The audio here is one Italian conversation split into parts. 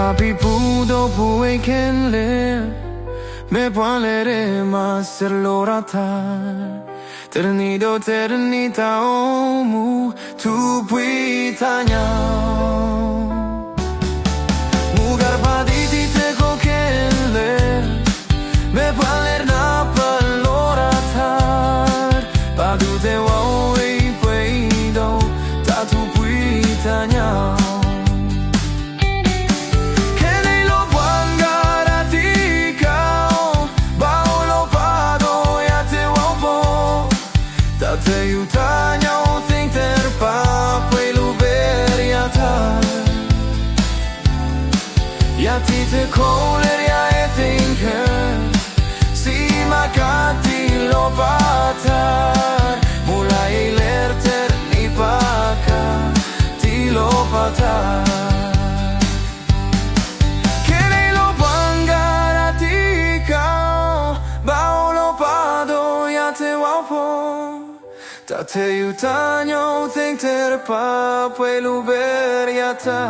Papi pudo puoi kenle me puanlere ma ser lorata ternido ternita omu tu pui tanyao mugar paditi te ko kenle me puanler na palorata padu te woi pui do ta tu pui tanyao Ti te koleria e tinker si makati lo patar mulai lerter ni paka ti lo patar kene lo bangara ti kao bao lo pado ya te wapo ta te utanyo tinker pa puelu beriata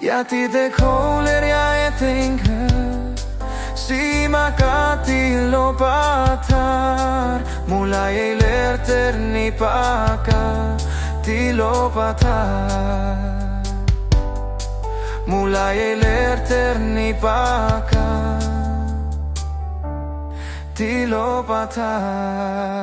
Ya ti te koleria e tinker si makati lo patar mulai lerter ni paka ti lo patar mulai lerter ni paka ti lo patar